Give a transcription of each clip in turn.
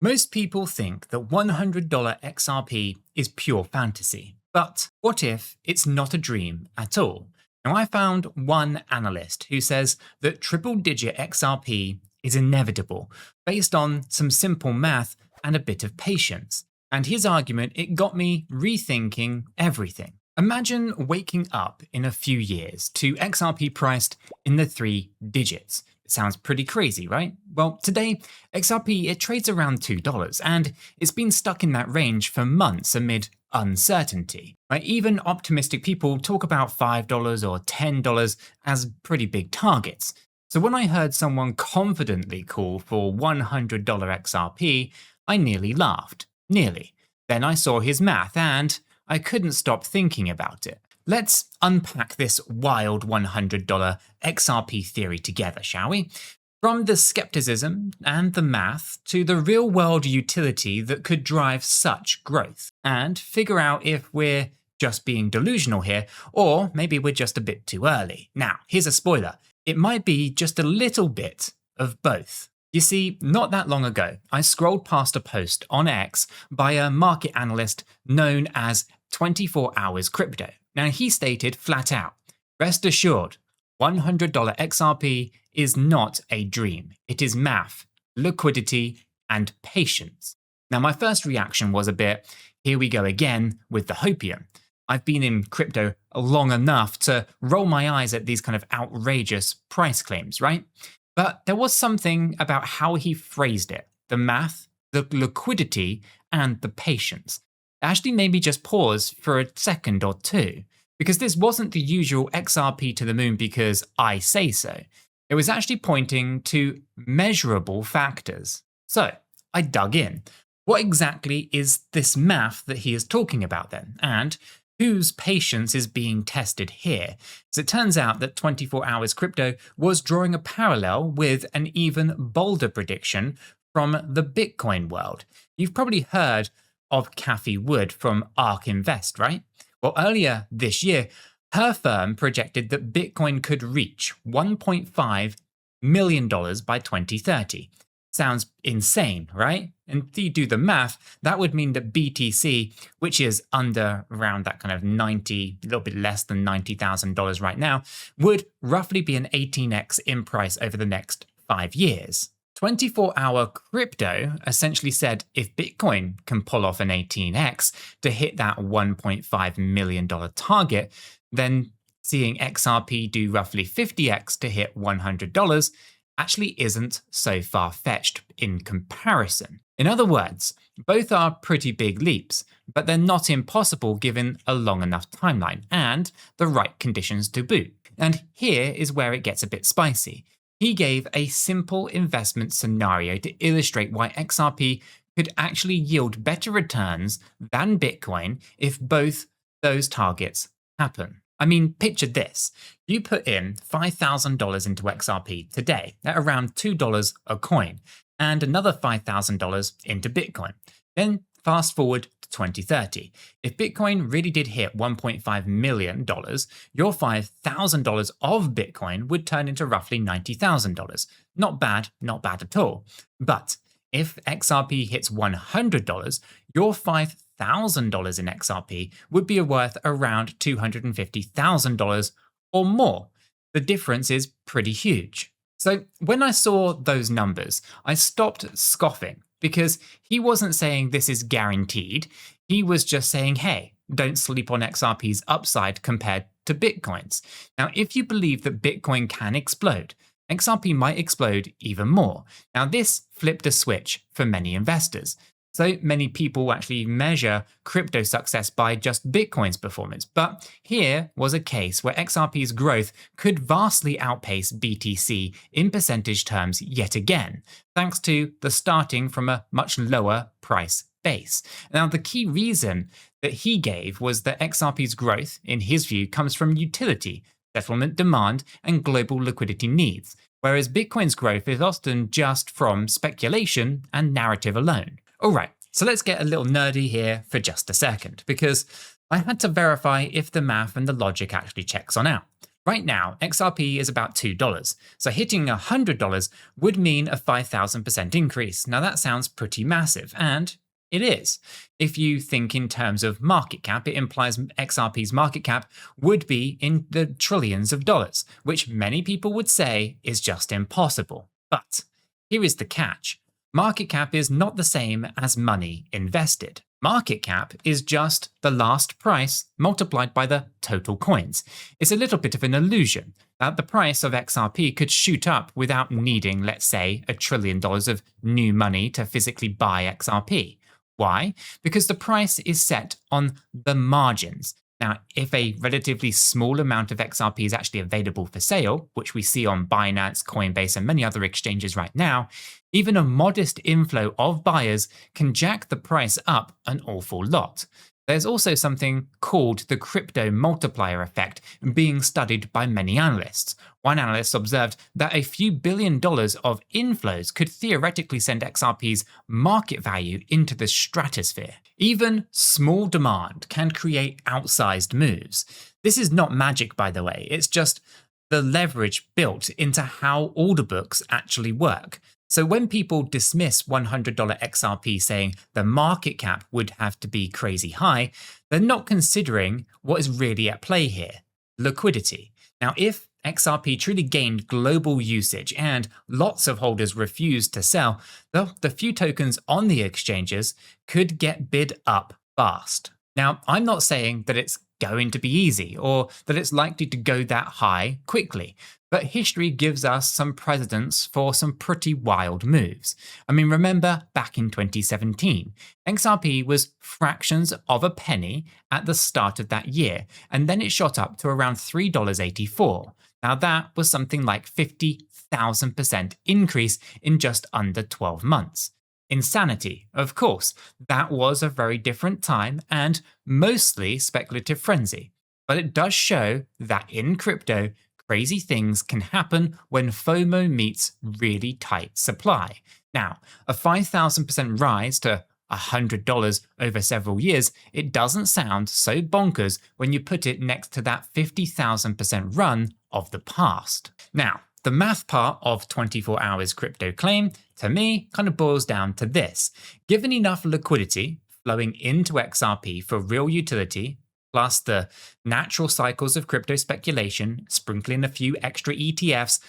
Most people think that $100 XRP is pure fantasy. But what if it's not a dream at all? Now, I found one analyst who says that triple-digit XRP is inevitable based on some simple math and a bit of patience. And his argument, it got me rethinking everything. Imagine waking up in a few years to XRP priced in the 3 digits. It sounds pretty crazy, right? Well, today, XRP, it trades around $2, and it's been stuck in that range for months amid uncertainty. Even optimistic people talk about $5 or $10 as pretty big targets. So when I heard someone confidently call for $100 XRP, I nearly laughed. Nearly. Then I saw his math and I couldn't stop thinking about it. Let's unpack this wild $100 XRP theory together, shall we? From the skepticism and the math to the real-world utility that could drive such growth, and figure out if we're just being delusional here, or maybe we're just a bit too early. Now, here's a spoiler. It might be just a little bit of both. You see, not that long ago, I scrolled past a post on X by a market analyst known as 24 Hours Crypto. Now, he stated flat out, rest assured, $100 XRP is not a dream. It is math, liquidity, and patience. Now, my first reaction was a bit, here we go again with the hopium. I've been in crypto long enough to roll my eyes at these kind of outrageous price claims, right? But there was something about how he phrased it, the math, the liquidity, and the patience. It actually made me just pause for a second or two, because this wasn't the usual XRP to the moon because I say so. It was actually pointing to measurable factors. So I dug in. What exactly is this math that he is talking about then? And whose patience is being tested here? So it turns out that 24 Hours Crypto was drawing a parallel with an even bolder prediction from the Bitcoin world. You've probably heard of Cathie Wood from ARK Invest, right? Well, earlier this year, her firm projected that Bitcoin could reach $1.5 million by 2030. Sounds insane, right? And if you do the math, that would mean that BTC, which is under around that kind of a little bit less than $90,000 right now, would roughly be an 18x in price over the next 5 years. 24-hour crypto essentially said if Bitcoin can pull off an 18x to hit that $1.5 million target, then seeing XRP do roughly 50x to hit $100 actually isn't so far-fetched in comparison. In other words, both are pretty big leaps, but they're not impossible given a long enough timeline and the right conditions to boot. And here is where it gets a bit spicy. He gave a simple investment scenario to illustrate why XRP could actually yield better returns than Bitcoin if both those targets happen. I mean, picture this. You put in $5,000 into XRP today at around $2 a coin and another $5,000 into Bitcoin. Then fast forward to 2030. If Bitcoin really did hit $1.5 million, your $5,000 of Bitcoin would turn into roughly $90,000. Not bad at all. But if XRP hits $100, your $5,000 in XRP would be worth around $250,000 or more. The difference is pretty huge. So when I saw those numbers, I stopped scoffing because he wasn't saying this is guaranteed. He was just saying, hey, don't sleep on XRP's upside compared to Bitcoin's. Now, if you believe that Bitcoin can explode, XRP might explode even more. Now, this flipped a switch for many investors. So many people actually measure crypto success by just Bitcoin's performance. But here was a case where XRP's growth could vastly outpace BTC in percentage terms yet again, thanks to the starting from a much lower price base. Now, the key reason that he gave was that XRP's growth, in his view, comes from utility, settlement demand, and global liquidity needs, whereas Bitcoin's growth is often just from speculation and narrative alone. All right, so let's get a little nerdy here for just a second, because I had to verify if the math and the logic actually checks on out. Right now, XRP is about $2, so hitting $100 would mean a 5,000% increase. Now that sounds pretty massive, and it is. If you think in terms of market cap, it implies XRP's market cap would be in the trillions of dollars, which many people would say is just impossible. But here is the catch. Market cap is not the same as money invested. Market cap is just the last price multiplied by the total coins. It's a little bit of an illusion that the price of XRP could shoot up without needing, let's say, $1 trillion of new money to physically buy XRP. Why? Because the price is set on the margins. Now, if a relatively small amount of XRP is actually available for sale, which we see on Binance, Coinbase, and many other exchanges right now, even a modest inflow of buyers can jack the price up an awful lot. There's also something called the crypto multiplier effect being studied by many analysts. One analyst observed that a few $1 billion of inflows could theoretically send XRP's market value into the stratosphere. Even small demand can create outsized moves. This is not magic, by the way, it's just the leverage built into how order books actually work. So when people dismiss $100 XRP saying the market cap would have to be crazy high, they're not considering what is really at play here: liquidity. Now, if XRP truly gained global usage and lots of holders refused to sell, the few tokens on the exchanges could get bid up fast. Now, I'm not saying that it's going to be easy or that it's likely to go that high quickly, but history gives us some precedents for some pretty wild moves. I mean, remember back in 2017, XRP was fractions of a penny at the start of that year, and then it shot up to around $3.84. Now that was something like 50,000% increase in just under 12 months. Insanity, of course. That was a very different time and mostly speculative frenzy. But it does show that in crypto, crazy things can happen when FOMO meets really tight supply. Now, a 5,000% rise to $100 over several years, it doesn't sound so bonkers when you put it next to that 50,000% run of the past. Now, the math part of 24 hours crypto claim, to me, kind of boils down to this. Given enough liquidity flowing into XRP for real utility, plus the natural cycles of crypto speculation, sprinkling a few extra ETFs,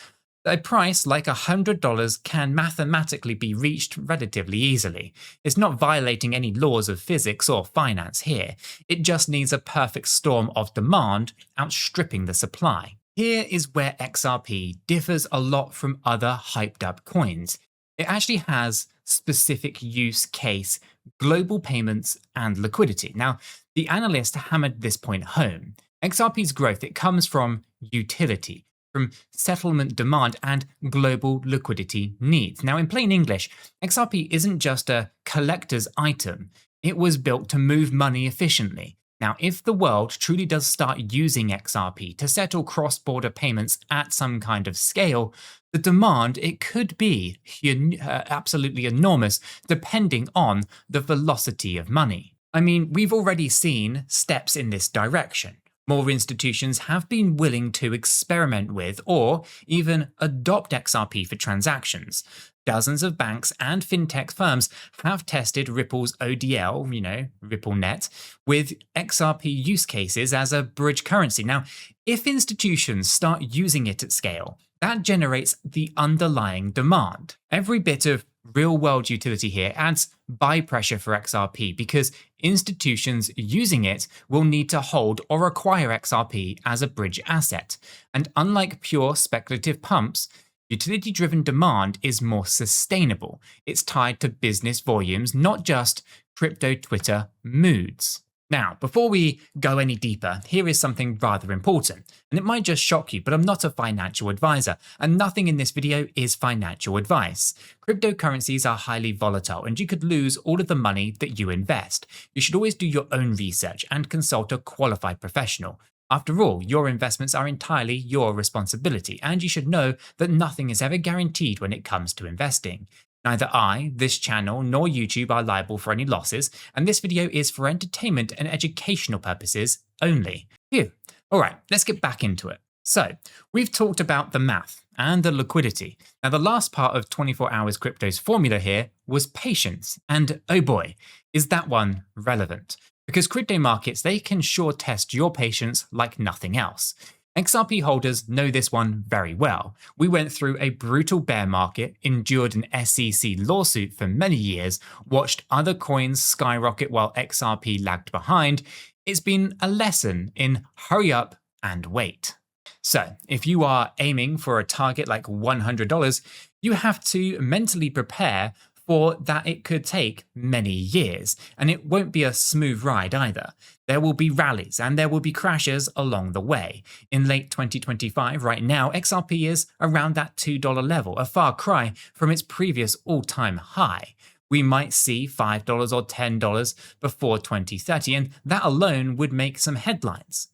a price like $100 can mathematically be reached relatively easily. It's not violating any laws of physics or finance here. It just needs a perfect storm of demand outstripping the supply. Here is where XRP differs a lot from other hyped up coins. It actually has specific use case, global payments, and liquidity. Now, the analyst hammered this point home. XRP's growth, it comes from utility, from settlement demand and global liquidity needs. Now, in plain English, XRP isn't just a collector's item. It was built to move money efficiently. Now, if the world truly does start using XRP to settle cross-border payments at some kind of scale, the demand, it could be absolutely enormous depending on the velocity of money. I mean, we've already seen steps in this direction. More institutions have been willing to experiment with or even adopt XRP for transactions. Dozens of banks and fintech firms have tested Ripple's ODL, RippleNet, with XRP use cases as a bridge currency. Now, if institutions start using it at scale, that generates the underlying demand. Every bit of real-world utility here adds buy pressure for XRP because institutions using it will need to hold or acquire XRP as a bridge asset. And unlike pure speculative pumps, utility-driven demand is more sustainable. It's tied to business volumes, not just crypto Twitter moods. Now, before we go any deeper, here is something rather important, and it might just shock you, but I'm not a financial advisor, and nothing in this video is financial advice. Cryptocurrencies are highly volatile, and you could lose all of the money that you invest. You should always do your own research and consult a qualified professional. After all, your investments are entirely your responsibility, and you should know that nothing is ever guaranteed when it comes to investing. Neither I, this channel, nor YouTube are liable for any losses, and this video is for entertainment and educational purposes only. Phew. Alright, let's get back into it. So, we've talked about the math and the liquidity. Now, the last part of 24 Hours Crypto's formula here was patience. And oh boy, is that one relevant. Because crypto markets, they can sure test your patience like nothing else. XRP holders know this one very well. We went through a brutal bear market, endured an SEC lawsuit for many years, watched other coins skyrocket while XRP lagged behind. It's been a lesson in hurry up and wait. So, if you are aiming for a target like $100, you have to mentally prepare for that it could take many years, and it won't be a smooth ride either. There will be rallies and there will be crashes along the way. In late 2025, right now, XRP is around that $2 level, a far cry from its previous all-time high. We might see $5 or $10 before 2030, and that alone would make some headlines.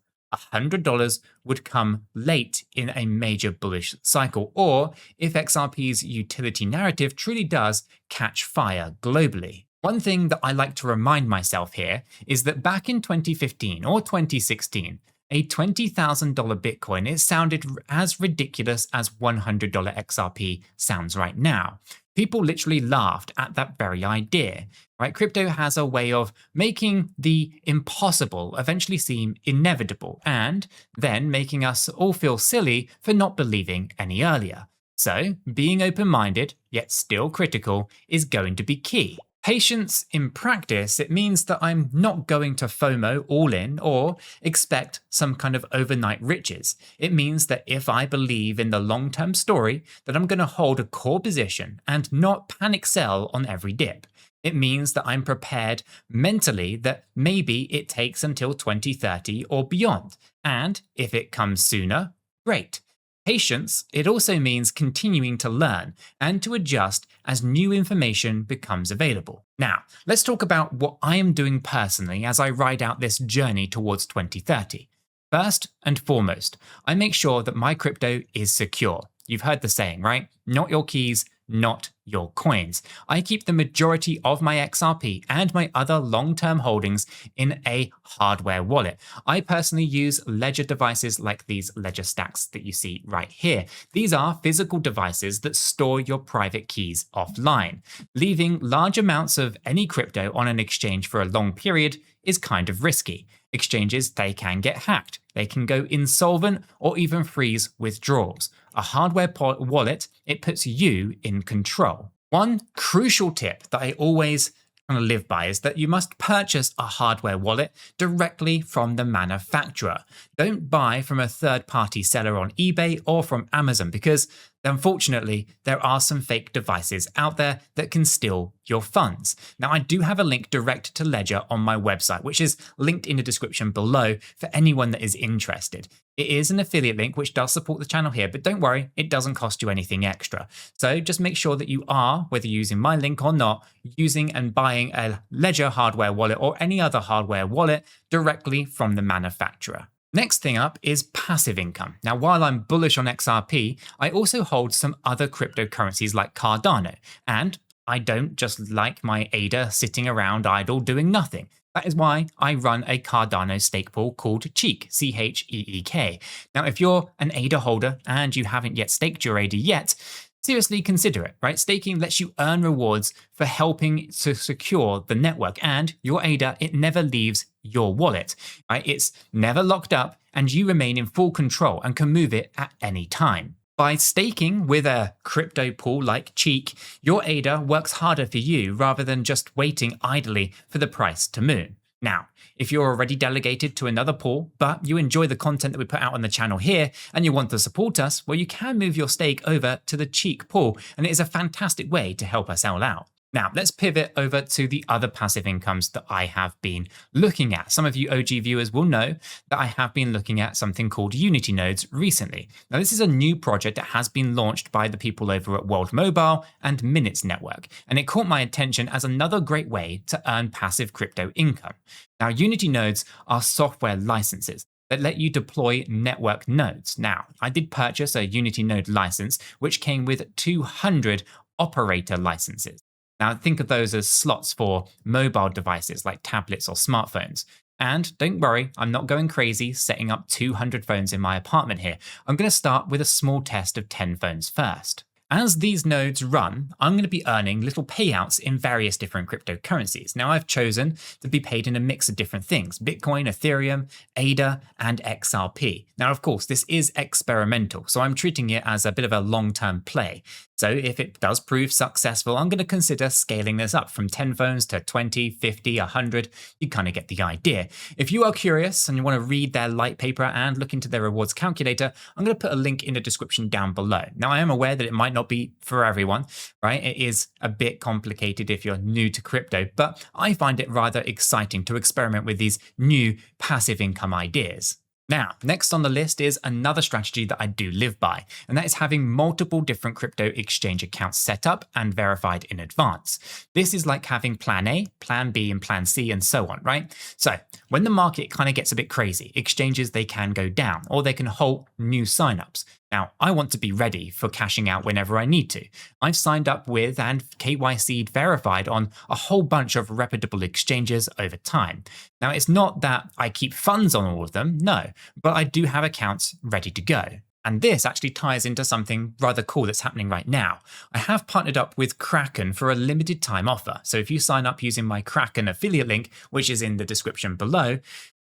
$100 would come late in a major bullish cycle, or if XRP's utility narrative truly does catch fire globally. One thing that I like to remind myself here is that back in 2015 or 2016, a $20,000 Bitcoin, it sounded as ridiculous as $100 XRP sounds right now. People literally laughed at that very idea, right? Crypto has a way of making the impossible eventually seem inevitable and then making us all feel silly for not believing any earlier. So, being open-minded, yet still critical, is going to be key. Patience in practice, it means that I'm not going to FOMO all in or expect some kind of overnight riches. It means that if I believe in the long-term story, that I'm going to hold a core position and not panic sell on every dip. It means that I'm prepared mentally that maybe it takes until 2030 or beyond. And if it comes sooner, great. Patience, it also means continuing to learn and to adjust as new information becomes available. Now, let's talk about what I am doing personally as I ride out this journey towards 2030. First and foremost, I make sure that my crypto is secure. You've heard the saying, right? Not your keys, not your coins. I keep the majority of my XRP and my other long-term holdings in a hardware wallet. I personally use ledger devices like these ledger stacks that you see right here. These are physical devices that store your private keys offline. Leaving large amounts of any crypto on an exchange for a long period is kind of risky. Exchanges, they can get hacked, they can go insolvent or even freeze withdrawals. A hardware wallet, it puts you in control. One crucial tip that I always kind of live by is that you must purchase a hardware wallet directly from the manufacturer. Don't buy from a third-party seller on eBay or from Amazon because unfortunately, there are some fake devices out there that can steal your funds. Now, I do have a link direct to Ledger on my website, which is linked in the description below for anyone that is interested. It is an affiliate link which does support the channel here, but don't worry, it doesn't cost you anything extra. So just make sure that you are, whether you're using my link or not, using and buying a Ledger hardware wallet or any other hardware wallet directly from the manufacturer. Next thing up is passive income. Now, while I'm bullish on XRP, I also hold some other cryptocurrencies like Cardano, and I don't just like my ADA sitting around idle doing nothing. That is why I run a Cardano stake pool called 𝗗𝗶𝘀𝗃, C-H-E-E-K. Now, if you're an ADA holder and you haven't yet staked your ADA yet, seriously consider it, right? Staking lets you earn rewards for helping to secure the network, and your ADA, it never leaves your wallet, right? It's never locked up and you remain in full control and can move it at any time. By staking with a crypto pool like 𝗗𝗃, your ADA works harder for you rather than just waiting idly for the price to move. Now, if you're already delegated to another pool, but you enjoy the content that we put out on the channel here and you want to support us, well, you can move your stake over to the 𝗗𝗃 pool, and it is a fantastic way to help us all out. Now, let's pivot over to the other passive incomes that I have been looking at. Some of you OG viewers will know that I have been looking at something called Unity nodes recently. Now, this is a new project that has been launched by the people over at World Mobile and Minutes Network, and it caught my attention as another great way to earn passive crypto income. Now, Unity nodes are software licenses that let you deploy network nodes. Now, I did purchase a Unity node license, which came with 200 operator licenses. Now, think of those as slots for mobile devices like tablets or smartphones. And don't worry, I'm not going crazy setting up 200 phones in my apartment here. I'm going to start with a small test of 10 phones first. As these nodes run, I'm going to be earning little payouts in various different cryptocurrencies. Now, I've chosen to be paid in a mix of different things: Bitcoin, Ethereum, ADA, and XRP. Now, of course, this is experimental, so I'm treating it as a bit of a long-term play. So if it does prove successful, I'm going to consider scaling this up from 10 phones to 20, 50, 100. You kind of get the idea. If you are curious and you want to read their light paper and look into their rewards calculator, I'm going to put a link in the description down below. Now, I am aware that it might not be for everyone, right? It is a bit complicated if you're new to crypto, but I find it rather exciting to experiment with these new passive income ideas. Now, next on the list is another strategy that I do live by, and that is having multiple different crypto exchange accounts set up and verified in advance. This is like having plan A, plan B, and plan C, and so on, right? So when the market kind of gets a bit crazy, exchanges, they can go down, or they can halt new signups. Now, I want to be ready for cashing out whenever I need to. I've signed up with and KYC'd verified on a whole bunch of reputable exchanges over time. Now, it's not that I keep funds on all of them, no, but I do have accounts ready to go. And this actually ties into something rather cool that's happening right now. I have partnered up with Kraken for a limited time offer. So if you sign up using my Kraken affiliate link, which is in the description below,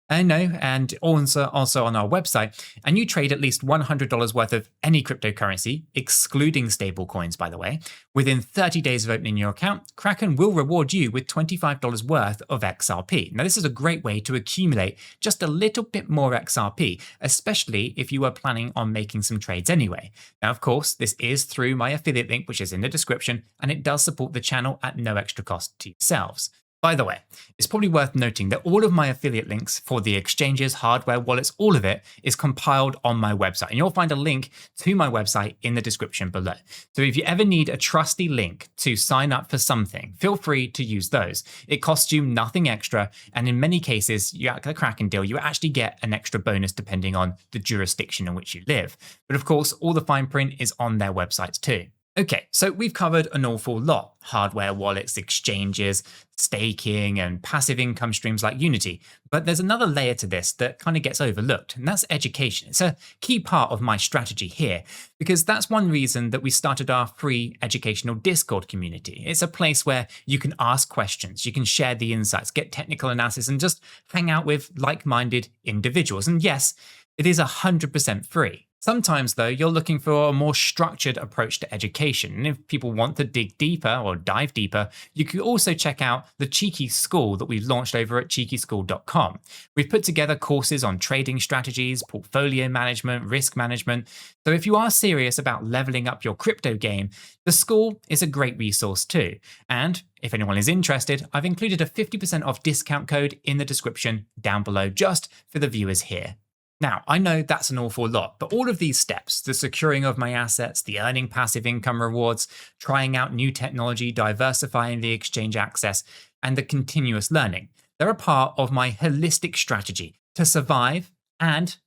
and also on our website, and you trade at least $100 worth of any cryptocurrency, excluding stablecoins, by the way, within 30 days of opening your account, Kraken will reward you with $25 worth of XRP. Now, this is a great way to accumulate just a little bit more XRP, especially if you are planning on making some trades anyway. Now, of course, this is through my affiliate link, which is in the description, and it does support the channel at no extra cost to yourselves. By the way, it's probably worth noting that all of my affiliate links for the exchanges, hardware, wallets, all of it is compiled on my website. And you'll find a link to my website in the description below. So if you ever need a trusty link to sign up for something, feel free to use those. It costs you nothing extra. And in many cases, you at the Kraken deal, you actually get an extra bonus depending on the jurisdiction in which you live. But of course, all the fine print is on their websites too. Okay, so we've covered an awful lot: hardware, wallets, exchanges, staking, and passive income streams like Unity. But there's another layer to this that kind of gets overlooked, and that's education. It's a key part of my strategy here, because that's one reason that we started our free educational Discord community. It's a place where you can ask questions, you can share the insights, get technical analysis, and just hang out with like-minded individuals. And yes, it is 100% free. Sometimes, though, you're looking for a more structured approach to education. And if people want to dig deeper or dive deeper, you could also check out the Cheeky School that we've launched over at cheekyschool.com. We've put together courses on trading strategies, portfolio management, risk management. So if you are serious about leveling up your crypto game, the school is a great resource too. And if anyone is interested, I've included a 50% off discount code in the description down below just for the viewers here. Now, I know that's an awful lot, but all of these steps, the securing of my assets, the earning passive income rewards, trying out new technology, diversifying the exchange access, and the continuous learning, they're a part of my holistic strategy to survive and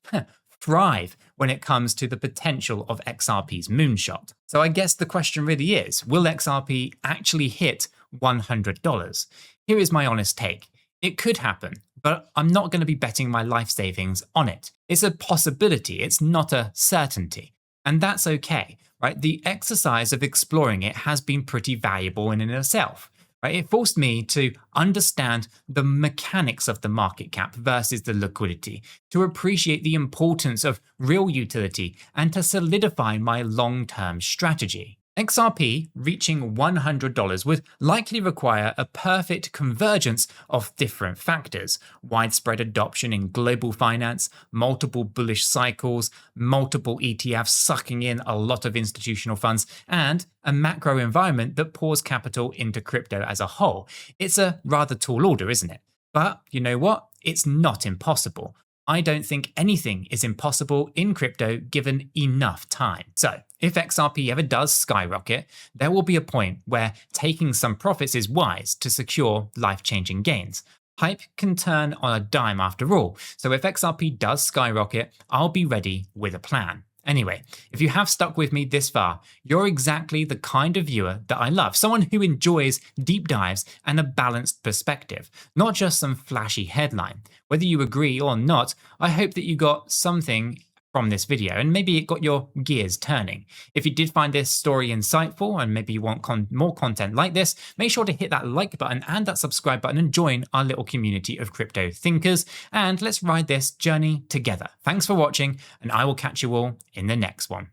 thrive when it comes to the potential of XRP's moonshot. So I guess the question really is, will XRP actually hit $100? Here is my honest take. It could happen, but I'm not going to be betting my life savings on it. It's a possibility, it's not a certainty. And that's okay, right? The exercise of exploring it has been pretty valuable in and of itself, right? It forced me to understand the mechanics of the market cap versus the liquidity, to appreciate the importance of real utility, and to solidify my long-term strategy. XRP reaching $100 would likely require a perfect convergence of different factors: widespread adoption in global finance, multiple bullish cycles, multiple ETFs sucking in a lot of institutional funds, and a macro environment that pours capital into crypto as a whole. It's a rather tall order, isn't it? But you know what? It's not impossible. I don't think anything is impossible in crypto given enough time. So if XRP ever does skyrocket, there will be a point where taking some profits is wise to secure life-changing gains. Hype can turn on a dime after all, so if XRP does skyrocket, I'll be ready with a plan. Anyway, if you have stuck with me this far, you're exactly the kind of viewer that I love. Someone who enjoys deep dives and a balanced perspective, not just some flashy headline. Whether you agree or not, I hope that you got something from this video and maybe it got your gears turning. If you did find this story insightful and maybe you want more content like this, make sure to hit that like button and that subscribe button and join our little community of crypto thinkers, and let's ride this journey together. Thanks for watching, and I will catch you all in the next one.